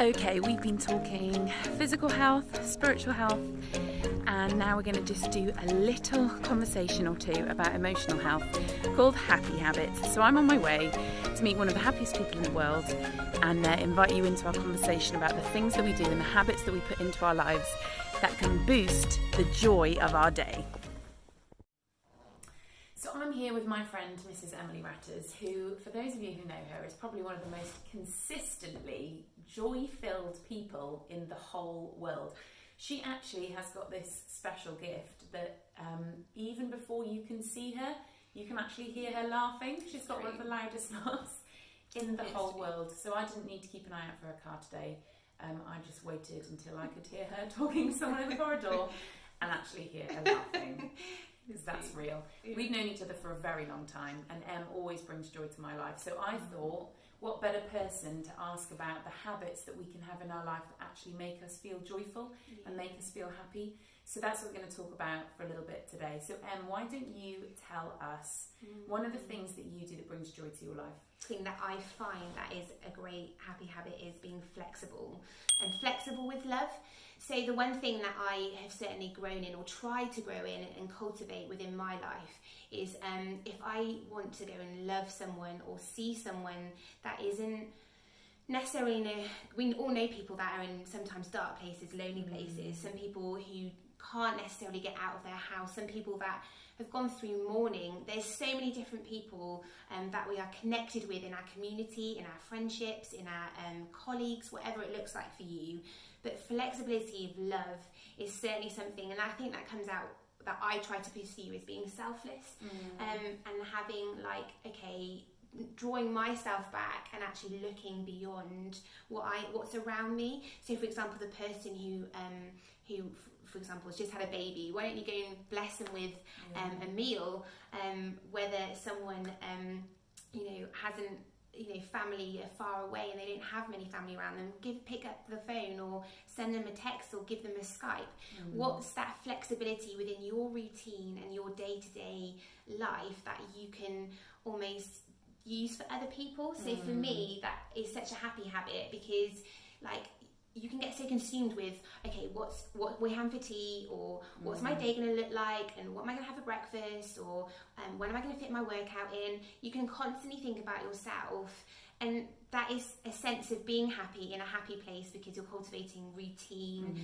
Okay, we've been talking physical health, spiritual health, and now we're going to just do a little conversation or two about emotional health called Happy Habits. So I'm on my way to meet one of the happiest people in the world and invite you into our conversation about the things that we do and the habits that we put into our lives that can boost the joy of our day. So I'm here with my friend, Mrs. Emily Ratters, who, for those of you who know her, is probably one of the most consistently joy-filled people in the whole world. She actually has got this special gift that even before you can see her, you can actually hear her laughing. She's got one of the loudest laughs in the whole world. So I didn't need to keep an eye out for her car today. I just waited until I could hear her talking to someone in the corridor and actually hear her laughing. Because that's real. We've known each other for a very long time, and Em always brings joy to my life. So I thought, what better person to ask about the habits that we can have in our life that actually make us feel joyful and make us feel happy. So that's what we're going to talk about for a little bit today. So Em, why don't you tell us one of the things that you do that brings joy to your life? Thing that I find that is a great happy habit is being flexible, and flexible with love. So the one thing that I have certainly grown in, or tried to grow in and cultivate within my life, is if I want to go and love someone or see someone that isn't necessarily we all know people that are in sometimes dark places, lonely places, some people who can't necessarily get out of their house, some people that have gone through mourning. There's so many different people that we are connected with in our community, in our friendships, in our colleagues, whatever it looks like for you. But flexibility of love is certainly something, and I think that comes out that I try to pursue, is being selfless and having drawing myself back and actually looking beyond what's around me. So for example, the person who for example has just had a baby, why don't you go and bless them with a meal, whether someone hasn't family are far away and they don't have many family around them, pick up the phone or send them a text or give them a Skype. What's that flexibility within your routine and your day-to-day life that you can almost use for other people? So for me, that is such a happy habit, because you can get so consumed with, okay, what we're having for tea, or what's my day going to look like, and what am I going to have for breakfast, or when am I going to fit my workout in? You can constantly think about yourself, and that is a sense of being happy in a happy place, because you're cultivating routine,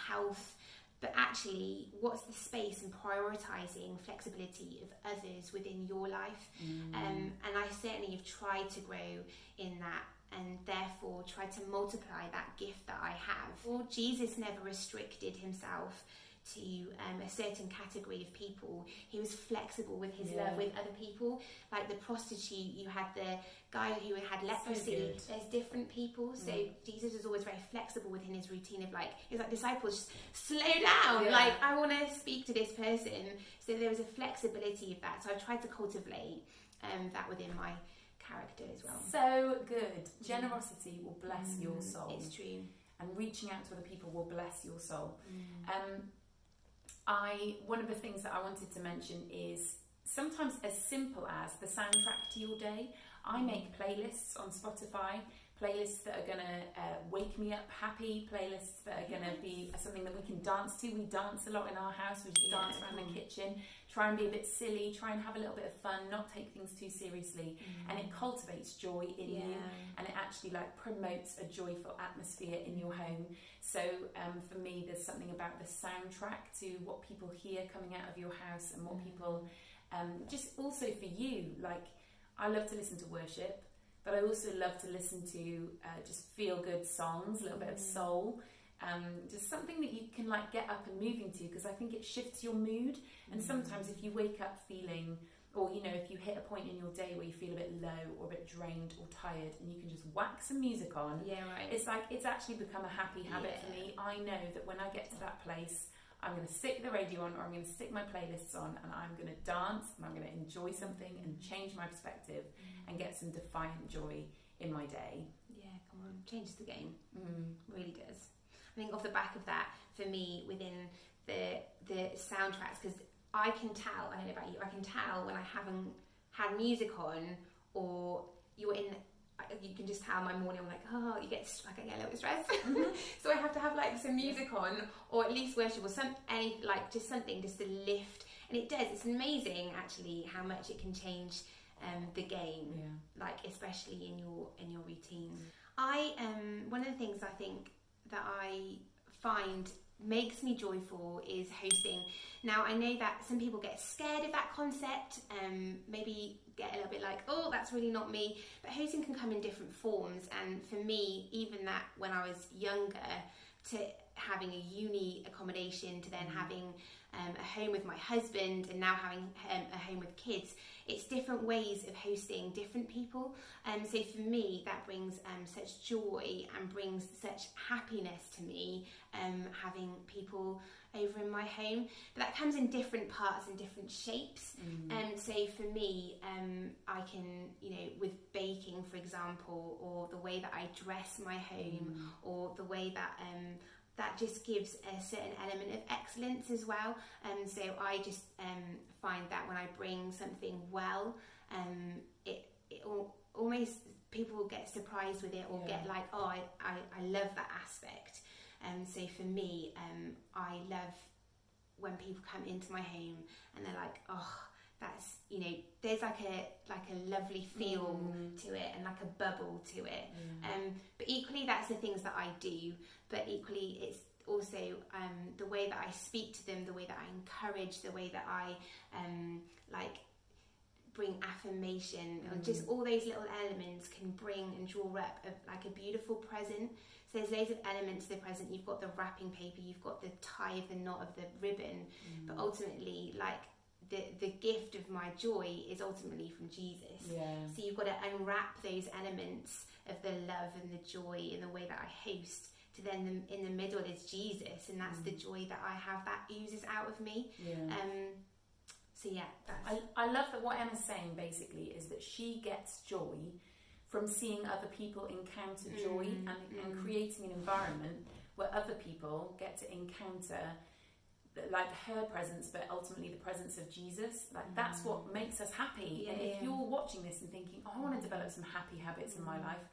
health. But actually, what's the space and prioritising flexibility of others within your life? And I certainly have tried to grow in that, and therefore try to multiply that gift that I have. Well, Jesus never restricted himself to a certain category of people. He was flexible with his love with other people. Like the prostitute, you had the guy who had leprosy. So there's different people. So Jesus was always very flexible within his routine of he was like, disciples, slow down. I want to speak to this person. So there was a flexibility of that. So I tried to cultivate that within my character as well. So good. Generosity will bless your soul. It's true. And reaching out to other people will bless your soul. One of the things that I wanted to mention is sometimes as simple as the soundtrack to your day. I make playlists on Spotify, playlists that are going to wake me up happy, playlists that are going to be something that we can dance to. We dance a lot in our house. We just dance around the kitchen, try and be a bit silly, try and have a little bit of fun, not take things too seriously. And it cultivates joy in you, and it actually promotes a joyful atmosphere in your home. So for me, there's something about the soundtrack to what people hear coming out of your house, and what people just also for you. I love to listen to worship, but I also love to listen to just feel-good songs, a little bit of soul, just something that you can get up and move into, because I think it shifts your mood. And sometimes if you wake up feeling, or if you hit a point in your day where you feel a bit low or a bit drained or tired, and you can just whack some music on, it's actually become a happy habit for me. I know that when I get to that place, I'm going to stick the radio on, or I'm going to stick my playlists on, and I'm going to dance, and I'm going to enjoy something and change my perspective and get some defiant joy in my day. Yeah, come on, changes the game. Really does. I think off the back of that, for me, within the soundtracks, because I can tell, I don't know about you, I can tell when I haven't had music on, or you're in you can just tell my morning, I'm like, oh, I get a little bit stressed. So I have to have like some music on, or at least worship, or just something just to lift. And it does. It's amazing actually how much it can change the game, like especially in your routine. One of the things I think that I find makes me joyful is hosting. Now I know that some people get scared of that concept, maybe get a little bit like, oh, that's really not me, but hosting can come in different forms. And for me, even that when I was younger, to having a uni accommodation, to then having a home with my husband, and now having a home with kids, it's different ways of hosting different people. So for me, that brings such joy and brings such happiness to me, having people over in my home. But that comes in different parts and different shapes. So for me, I can, with baking, for example, or the way that I dress my home, or the way that that just gives a certain element of excellence as well. So I just find that when I bring something well, it almost, people will get surprised with it, or get like, oh, I love that aspect. So for me, I love when people come into my home and they're like, oh, that's, there's like a lovely feel to it, and like a bubble to it. But equally, that's the things that I do, but equally it's also the way that I speak to them, the way that I encourage, the way that I bring affirmation, and just all those little elements can bring and draw up a beautiful present. So there's loads of elements to the present. You've got the wrapping paper, you've got the tie of the knot of the ribbon, but ultimately, the gift of my joy is ultimately from Jesus. So you've got to unwrap those elements of the love and the joy in the way that I host, to then in the middle is Jesus, and that's the joy that I have that oozes out of me. So I love that what Emma's saying basically is that she gets joy from seeing other people encounter joy, and creating an environment where other people get to encounter like her presence, but ultimately the presence of Jesus. That's what makes us happy. And if you're watching this and thinking, oh, I want to develop some happy habits in my life,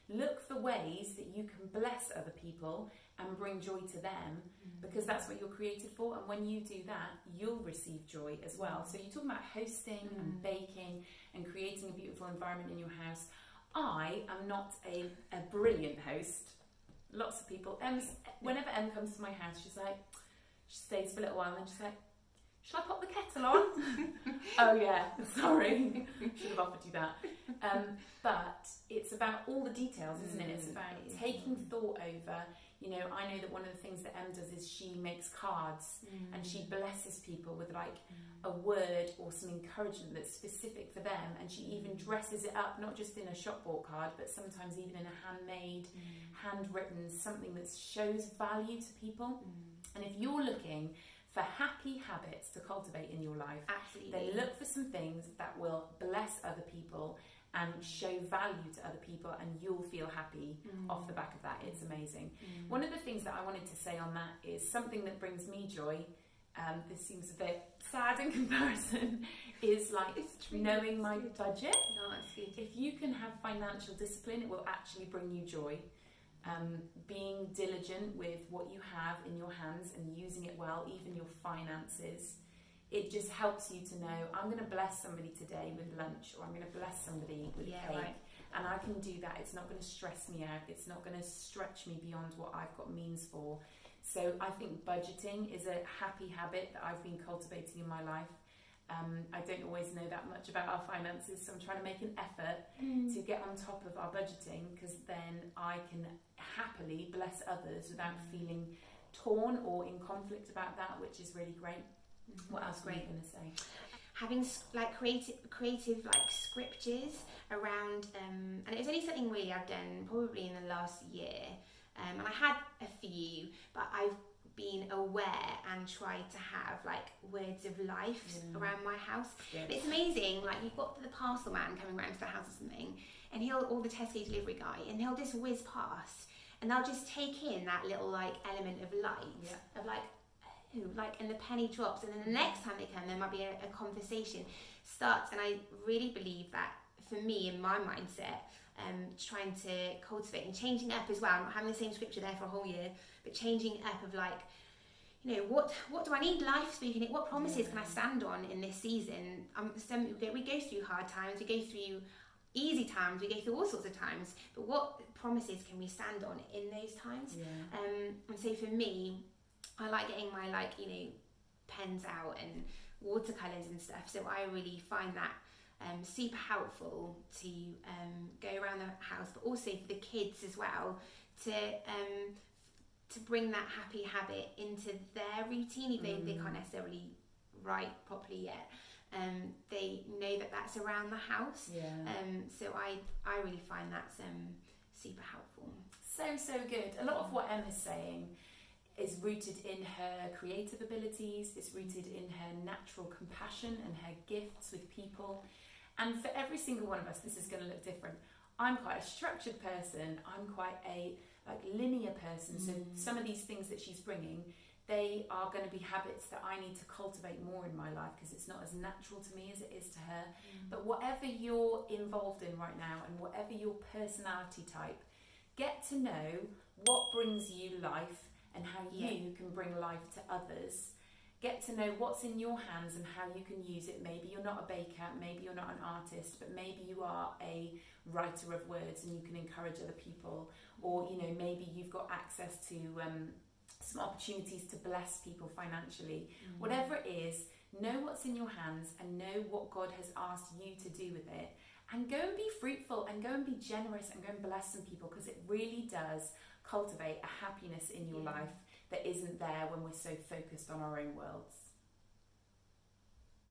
look for ways that you can bless other people and bring joy to them, because that's what you're created for. And when you do that, you'll receive joy as well. So you're talking about hosting and baking and creating a beautiful environment in your house. I am not a brilliant host. Lots of people, whenever Em comes to my house, she stays for a little while, and then she's like, shall I pop the kettle on? Oh yeah, sorry, should have offered you that. But it's about all the details, isn't it? It's about taking thought over. I know that one of the things that Em does is she makes cards, and she blesses people with a word or some encouragement that's specific for them, and she even dresses it up, not just in a shop bought card, but sometimes even in a handmade, handwritten, something that shows value to people. And if you're looking for happy habits to cultivate in your life, then look for some things that will bless other people and show value to other people, and you'll feel happy off the back of that. It's amazing. One of the things that I wanted to say on that is something that brings me joy. This seems a bit sad in comparison, is knowing my budget. If you can have financial discipline, it will actually bring you joy. Being diligent with what you have in your hands and using it well, even your finances, it just helps you to know, I'm going to bless somebody today with lunch, or I'm going to bless somebody with cake, and I can do that. It's not going to stress me out, it's not going to stretch me beyond what I've got means for. So I think budgeting is a happy habit that I've been cultivating in my life. I don't always know that much about our finances, so I'm trying to make an effort to get on top of our budgeting, because then I can happily bless others without feeling torn or in conflict about that, which is really great. What else were you going to say? Having creative scriptures around, and it was only something really I've done probably in the last year, and I had a few, but I've been aware and tried to have words of life around my house. But it's amazing, you've got the parcel man coming around to the house or something, and or the Tesco delivery guy, and he'll just whiz past, and they'll just take in that little element of light, of and the penny drops, and then the next time they come, there might be a conversation starts. And I really believe that for me, in my mindset, trying to cultivate and changing up as well. I'm not having the same scripture there for a whole year, but changing up of like, you know, what do I need life speaking? What promises can I stand on in this season? We go through hard times, we go through easy times, we go through all sorts of times, but what promises can we stand on in those times? And so for me, I like getting my pens out and watercolors and stuff, so I really find that super helpful to go around the house, but also for the kids as well, to bring that happy habit into their routine, even though they can't necessarily write properly yet. They know that that's around the house. So I really find that's super helpful. So good. A lot of what Emma's saying is rooted in her creative abilities, it's rooted in her natural compassion and her gifts with people. And for every single one of us, this is going to look different. I'm quite a structured person, I'm quite a linear person, so some of these things that she's bringing, they are going to be habits that I need to cultivate more in my life because it's not as natural to me as it is to her. But whatever you're involved in right now and whatever your personality type, get to know what brings you life and how you can bring life to others. Get to know what's in your hands and how you can use it. Maybe you're not a baker, maybe you're not an artist, but maybe you are a writer of words and you can encourage other people. Or, you know, maybe you've got access to some opportunities to bless people financially. Whatever it is, know what's in your hands and know what God has asked you to do with it. And go and be fruitful and go and be generous and go and bless some people, because it really does cultivate a happiness in your life that isn't there when we're so focused on our own worlds.